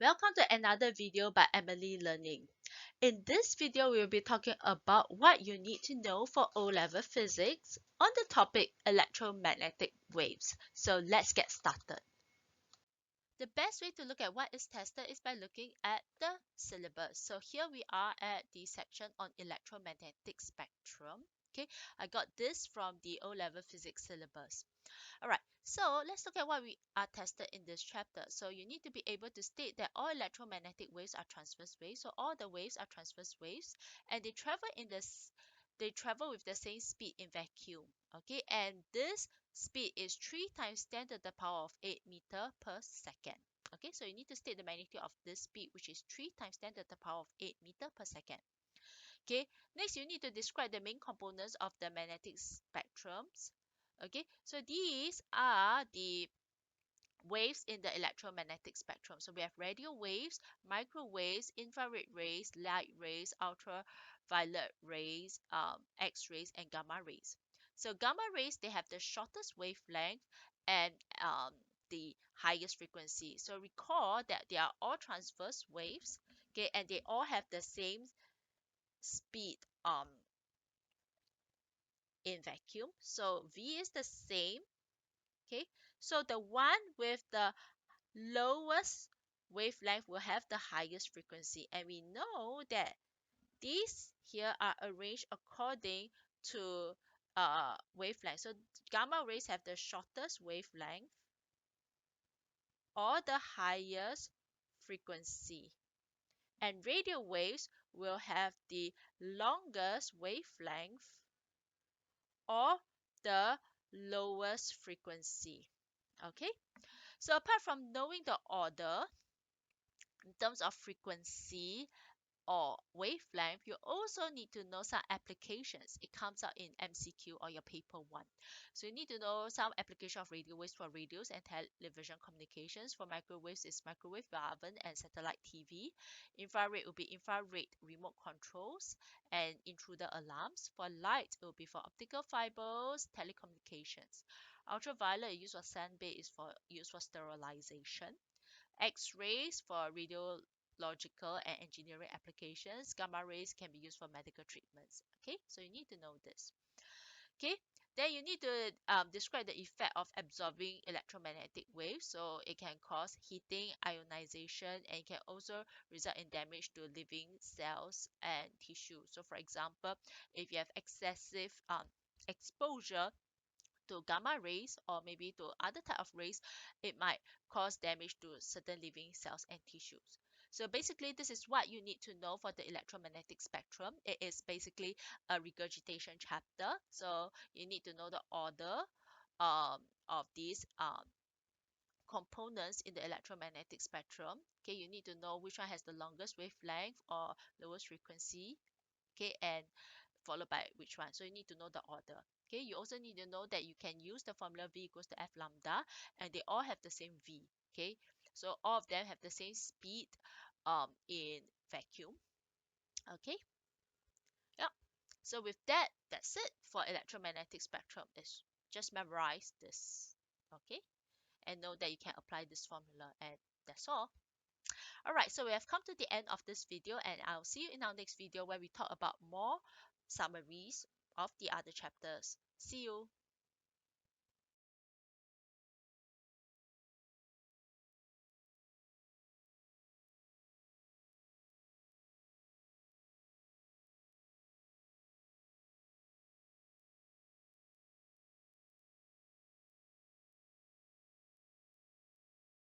Welcome to another video by Emily Learning. In this video, we will be talking about what you need to know for O-level physics on the topic electromagnetic waves. So let's get started. The best way to look at what is tested is by looking at the syllabus. So here we are at the section on electromagnetic spectrum. Okay, I got this from the O-level physics syllabus. Alright, so let's look at what we are tested in this chapter. So you need to be able to state that all electromagnetic waves are transverse waves. So all the waves are transverse waves and they travel with the same speed in vacuum. Okay, and this speed is 3 times 10 to the power of 8 meter per second. Okay, so you need to state the magnitude of this speed, which is 3 times 10 to the power of 8 meter per second. Okay, next you need to describe the main components of the magnetic spectrums. Okay, so these are the waves in the electromagnetic spectrum. So we have radio waves, microwaves, infrared rays, light rays, ultraviolet rays, X-rays, and gamma rays. So gamma rays, they have the shortest wavelength and the highest frequency. So recall that they are all transverse waves, okay, and they all have the same speed in vacuum. So V is the same. Okay, so the one with the lowest wavelength will have the highest frequency, and we know that these here are arranged according to wavelength. So gamma rays have the shortest wavelength or the highest frequency, and radio waves will have the longest wavelength or the lowest frequency. Okay, so apart from knowing the order in terms of frequency or wavelength, you also need to know some applications. It comes out in MCQ or your paper 1. So you need to know some application of radio waves for radios and television communications. For microwaves, is microwave oven and satellite TV. Infrared will be infrared remote controls and intruder alarms. For light, it will be for optical fibers, telecommunications. Ultraviolet used for sunbathe is used for sterilization. X-rays for radiological and engineering applications. Gamma rays can be used for medical treatments. Okay, so you need to know this. Okay, then you need to describe the effect of absorbing electromagnetic waves. So it can cause heating, ionization, and it can also result in damage to living cells and tissue. So for example, if you have excessive exposure to gamma rays or maybe to other type of rays, it might cause damage to certain living cells and tissues. So basically, this is what you need to know for the electromagnetic spectrum. It is basically a regurgitation chapter. So you need to know the order of these components in the electromagnetic spectrum. Okay, you need to know which one has the longest wavelength or lowest frequency. Okay, and followed by which one. So you need to know the order. Okay, you also need to know that you can use the formula V equals to F lambda, and they all have the same V. Okay, so all of them have the same speed in vacuum. Okay, yeah. So with that, that's it for electromagnetic spectrum. It's just memorize this. Okay, and know that you can apply this formula, and that's all. Alright, so we have come to the end of this video, and I'll see you in our next video where we talk about more summaries of the other chapters. See you.